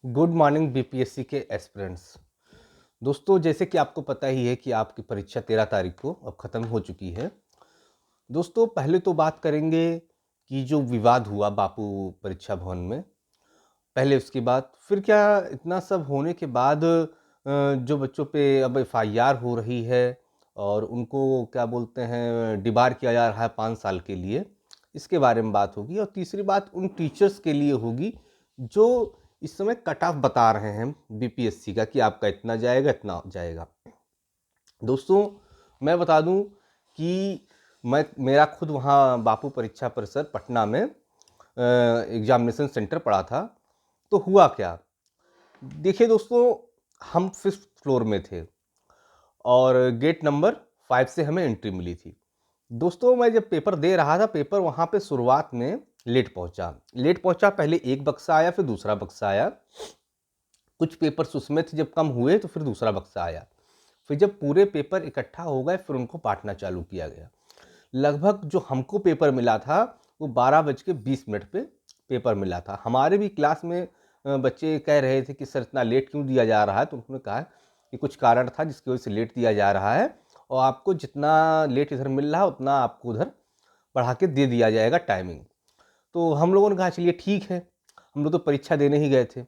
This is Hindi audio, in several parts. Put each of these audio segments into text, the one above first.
गुड मॉर्निंग बीपीएससी के एस्पिरेंट्स। दोस्तों, जैसे कि आपको पता ही है कि आपकी परीक्षा 13 तारीख को अब ख़त्म हो चुकी है। दोस्तों, पहले तो बात करेंगे कि जो विवाद हुआ बापू परीक्षा भवन में, पहले उसकी बात, फिर क्या इतना सब होने के बाद जो बच्चों पे अब एफआईआर हो रही है और उनको क्या बोलते हैं डिबार किया जा रहा है 5 साल के लिए, इसके बारे में बात होगी। और तीसरी बात उन टीचर्स के लिए होगी जो इस समय कट ऑफ बता रहे हैं बीपीएससी का कि आपका इतना जाएगा इतना जाएगा। दोस्तों, मैं बता दूं कि मेरा खुद वहाँ बापू परीक्षा परिसर पटना में एग्जामिनेशन सेंटर पड़ा था। तो हुआ क्या, देखिए दोस्तों, हम 5th फ्लोर में थे और गेट नंबर 5 से हमें एंट्री मिली थी। दोस्तों, मैं जब पेपर दे रहा था, पेपर वहाँ पे शुरुआत में लेट पहुँचा। पहले एक बक्सा आया, फिर दूसरा बक्सा आया। कुछ पेपर्स उसमें थे, जब कम हुए तो फिर दूसरा बक्सा आया। फिर जब पूरे पेपर इकट्ठा हो गए, फिर उनको बांटना चालू किया गया। लगभग जो हमको पेपर मिला था वो 12:20 पे पेपर मिला था। हमारे भी क्लास में बच्चे कह रहे थे कि सर इतना लेट क्यों दिया जा रहा है, तो उन्होंने कहा कि कुछ कारण था जिसकी वजह से लेट दिया जा रहा है और आपको जितना लेट इधर मिल रहा है उतना आपको उधर बढ़ा के दे दिया जाएगा टाइमिंग। तो हम लोगों ने कहा चलिए ठीक है, हम लोग तो परीक्षा देने ही गए थे।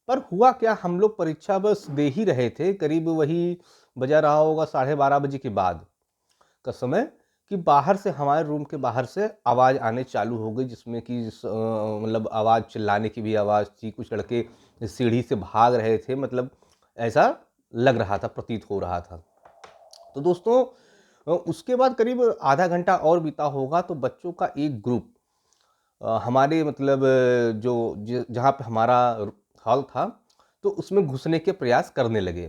पर हुआ क्या, हम लोग परीक्षा बस दे ही रहे थे, करीब वही बजा रहा होगा 12:30 के बाद का समय, कि बाहर से, हमारे रूम के बाहर से आवाज़ आने चालू हो गई, जिसमें कि मतलब आवाज़, चिल्लाने की भी आवाज़ थी। कुछ लड़के सीढ़ी से भाग रहे थे, मतलब ऐसा लग रहा था, प्रतीत हो रहा था। तो दोस्तों, उसके बाद करीब आधा घंटा और बीता होगा तो बच्चों का एक ग्रुप हमारे मतलब जहाँ पे हमारा हॉल था, तो उसमें घुसने के प्रयास करने लगे।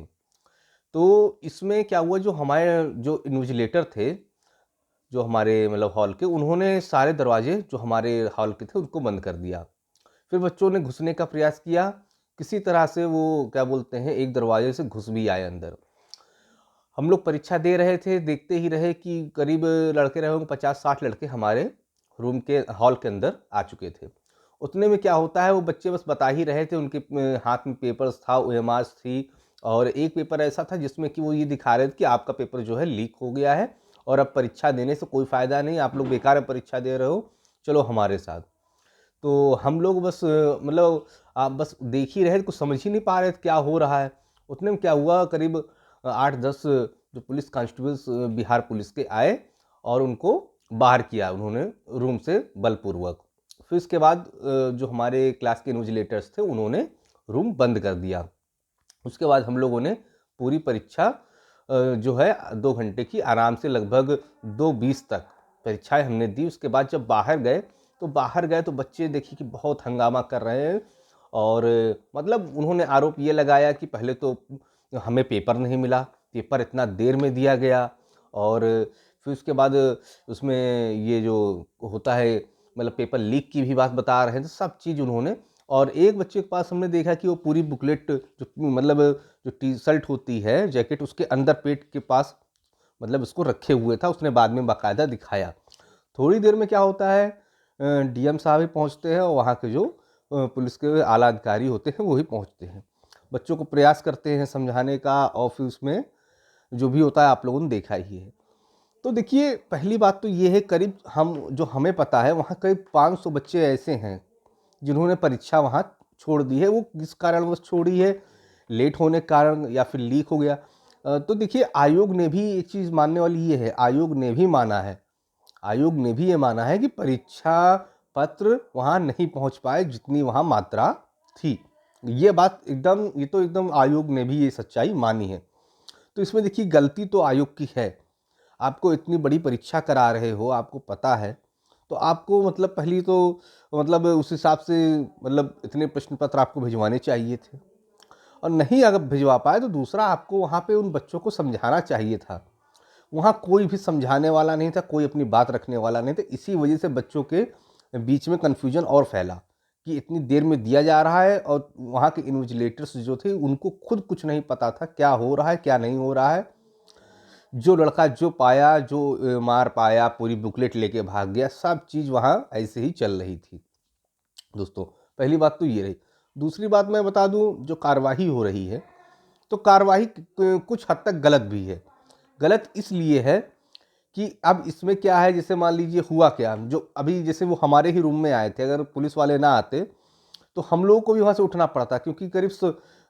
तो इसमें क्या हुआ, जो हमारे जो इन्विजिलेटर थे, जो हमारे मतलब हॉल के, उन्होंने सारे दरवाजे जो हमारे हॉल के थे उनको बंद कर दिया। फिर बच्चों ने घुसने का प्रयास किया, किसी तरह से वो क्या बोलते हैं एक दरवाजे से घुस भी आए अंदर। हम लोग परीक्षा दे रहे थे, देखते ही रहे कि करीब लड़के रहे होंगे 50-60 लड़के हमारे रूम के हॉल के अंदर आ चुके थे। उतने में क्या होता है, वो बच्चे बस बता ही रहे थे, उनके हाथ में पेपर्स था, ओएमआरस थी। और एक पेपर ऐसा था जिसमें कि वो ये दिखा रहे थे कि आपका पेपर जो है लीक हो गया है और अब परीक्षा देने से कोई फ़ायदा नहीं, आप लोग बेकार में परीक्षा दे रहे हो, चलो हमारे साथ। तो हम लोग बस मतलब आप बस देख ही रहे थे, कुछ समझ ही नहीं पा रहे थे क्या हो रहा है। उतने में क्या हुआ, करीब 8-10 जो पुलिस कांस्टेबल्स बिहार पुलिस के आए और उनको बाहर किया उन्होंने रूम से बलपूर्वक। फिर उसके बाद जो हमारे क्लास के इन्विजिलेटर्स थे उन्होंने रूम बंद कर दिया। उसके बाद हम लोगों ने पूरी परीक्षा जो है 2 घंटे की आराम से, लगभग 2:20 तक परीक्षाएं हमने दी। उसके बाद जब बाहर गए तो बच्चे देखिए कि बहुत हंगामा कर रहे हैं। और मतलब उन्होंने आरोप ये लगाया कि पहले तो हमें पेपर नहीं मिला, पेपर इतना देर में दिया गया। और फिर उसके बाद उसमें ये जो होता है, मतलब पेपर लीक की भी बात बता रहे थे, सब चीज़ उन्होंने। और एक बच्चे के पास हमने देखा कि वो पूरी बुकलेट, जो मतलब जो टी शर्ट होती है, जैकेट, उसके अंदर पेट के पास मतलब उसको रखे हुए था। उसने बाद में बाकायदा दिखाया। थोड़ी देर में क्या होता है, डीएम साहब ही पहुंचते हैं और वहाँ के जो पुलिस के आला अधिकारी होते हैं वो ही पहुंचते हैं, बच्चों को प्रयास करते हैं समझाने का। और फिर उसमें जो भी होता है आप लोगों ने देखा ही है। तो देखिए, पहली बात तो ये है, करीब हमें पता है वहाँ करीब 500 बच्चे ऐसे हैं जिन्होंने परीक्षा वहाँ छोड़ दी है। वो किस कारणवश छोड़ी है, लेट होने के कारण या फिर लीक हो गया। तो देखिए, आयोग ने भी एक चीज़ मानने वाली ये है, आयोग ने भी ये माना है कि परीक्षा पत्र वहाँ नहीं पहुँच पाए जितनी वहाँ मात्रा थी। ये तो एकदम आयोग ने भी ये सच्चाई मानी है। तो इसमें देखिए, गलती तो आयोग की है। आपको इतनी बड़ी परीक्षा करा रहे हो, आपको पता है, तो आपको मतलब पहली तो मतलब उस हिसाब से मतलब इतने प्रश्न पत्र आपको भिजवाने चाहिए थे। और नहीं अगर भिजवा पाए तो दूसरा, आपको वहाँ पे उन बच्चों को समझाना चाहिए था। वहाँ कोई भी समझाने वाला नहीं था, कोई अपनी बात रखने वाला नहीं था। इसी वजह से बच्चों के बीच में कन्फ्यूजन और फैला कि इतनी देर में दिया जा रहा है। और वहाँ के इन्विजिलेटर्स जो थे उनको खुद कुछ नहीं पता था क्या हो रहा है क्या नहीं हो रहा है। जो लड़का जो पाया, जो मार पाया, पूरी बुकलेट लेके भाग गया, सब चीज़ वहाँ ऐसे ही चल रही थी। दोस्तों, पहली बात तो ये रही। दूसरी बात मैं बता दूं, जो कार्यवाही हो रही है तो कार्यवाही कुछ हद तक गलत भी है। गलत इसलिए है कि अब इसमें क्या है, जैसे मान लीजिए हुआ क्या, जो अभी जैसे वो हमारे ही रूम में आए थे, अगर पुलिस वाले ना आते तो हम लोगों को भी वहाँ से उठना पड़ता, क्योंकि करीब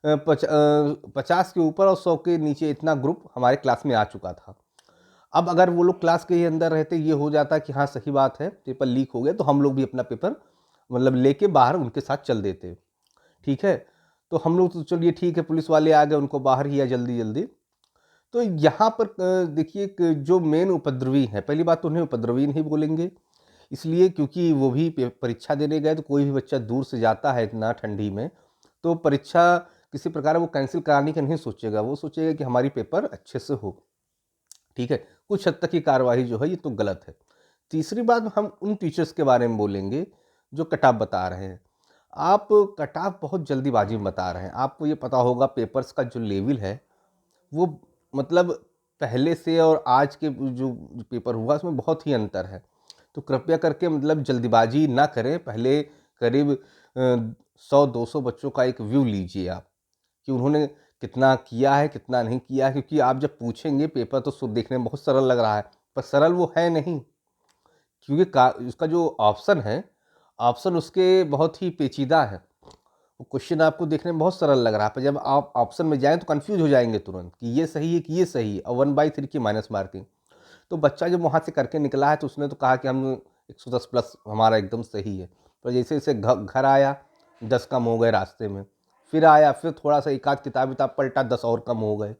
50 के ऊपर और 100 के नीचे इतना ग्रुप हमारे क्लास में आ चुका था। अब अगर वो लोग क्लास के ही अंदर रहते, ये हो जाता कि हाँ सही बात है पेपर लीक हो गया, तो हम लोग भी अपना पेपर मतलब लेके बाहर उनके साथ चल देते। ठीक है, तो हम लोग तो चलिए ठीक है, पुलिस वाले आ गए, उनको बाहर किया जल्दी जल्दी। तो यहाँ पर देखिए जो मेन उपद्रवी है, पहली बात तो उन्हें उपद्रवी नहीं बोलेंगे, इसलिए क्योंकि वो भी परीक्षा देने गए। तो कोई भी बच्चा दूर से जाता है इतना ठंडी में, तो परीक्षा किसी प्रकार वो कैंसिल कराने का नहीं सोचेगा, वो सोचेगा कि हमारी पेपर अच्छे से हो। ठीक है, कुछ हद तक की कार्यवाही जो है ये तो गलत है। तीसरी बात, हम उन टीचर्स के बारे में बोलेंगे जो कट ऑफ बता रहे हैं। आप कट ऑफ बहुत जल्दीबाजी में बता रहे हैं। आपको ये पता होगा पेपर्स का जो लेवल है वो मतलब पहले से और आज के जो पेपर हुआ उसमें बहुत ही अंतर है। तो कृपया करके मतलब जल्दीबाजी ना करें। पहले करीब 100-200 बच्चों का एक व्यू लीजिए आप, कि उन्होंने कितना किया है कितना नहीं किया है। क्योंकि आप जब पूछेंगे, पेपर तो देखने में बहुत सरल लग रहा है, पर सरल वो है नहीं, क्योंकि उसका जो ऑप्शन है, ऑप्शन उसके बहुत ही पेचीदा है। वो क्वेश्चन आपको देखने में बहुत सरल लग रहा है, पर जब आप ऑप्शन में जाएं तो कंफ्यूज हो जाएंगे तुरंत कि ये सही है कि ये सही है, और 1/3 की माइनस मार्किंग। तो बच्चा जब वहाँ से करके निकला है तो उसने तो कहा कि हम 110 प्लस हमारा एकदम सही है। पर जैसे जैसे घर आया 10 कम हो गए रास्ते में, फिर आया, फिर थोड़ा सा एक आध किताब विताब पलटा, 10 और कम हो गए।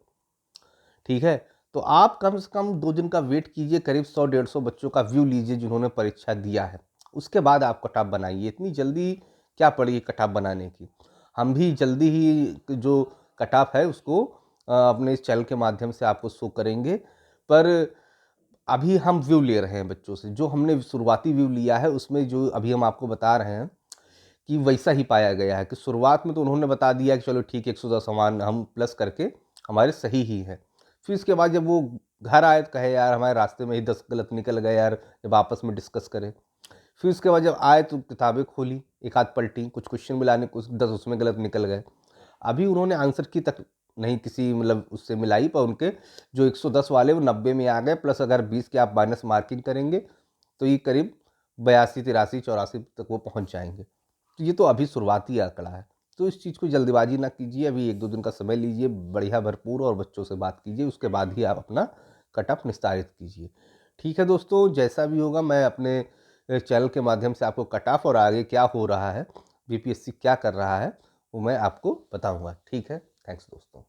ठीक है, तो आप कम से कम 2 दिन का वेट कीजिए, करीब 100-150 बच्चों का व्यू लीजिए जिन्होंने परीक्षा दिया है, उसके बाद आप कट ऑफ बनाइए। इतनी जल्दी क्या पड़ी कट ऑफ बनाने की। हम भी जल्दी ही जो कट ऑफ है उसको अपने इस चैनल के माध्यम से आपको शो करेंगे। पर अभी हम व्यू ले रहे हैं बच्चों से, जो हमने शुरुआती व्यू लिया है उसमें जो अभी हम आपको बता रहे हैं कि वैसा ही पाया गया है। कि शुरुआत में तो उन्होंने बता दिया कि चलो ठीक है 110 समान हम प्लस करके हमारे सही ही है। फिर इसके बाद जब वो घर आए तो कहे यार हमारे रास्ते में ही 10 गलत निकल गए यार, जब आपस में डिस्कस करें। फिर उसके बाद जब आए तो किताबें खोली, एक आध पलटी, कुछ क्वेश्चन मिलाने, कुछ 10 उसमें गलत निकल गए। अभी उन्होंने आंसर की तक नहीं किसी मतलब उससे मिलाई, पर उनके जो 110 वाले वो 90 में आ गए। प्लस अगर 20 की आप माइनस मार्किंग करेंगे तो ये करीब 82, 83, 84 तक वो पहुंच जाएंगे। तो ये तो अभी शुरुआती आंकड़ा है। तो इस चीज़ को जल्दबाजी ना कीजिए, अभी 1-2 दिन का समय लीजिए, बढ़िया भरपूर, और बच्चों से बात कीजिए, उसके बाद ही आप अपना कट ऑफ निस्तारित कीजिए। ठीक है दोस्तों, जैसा भी होगा मैं अपने चैनल के माध्यम से आपको कट ऑफ और आगे क्या हो रहा है, बीपीएससी क्या कर रहा है, वो मैं आपको बताऊंगा। ठीक है, थैंक्स दोस्तों।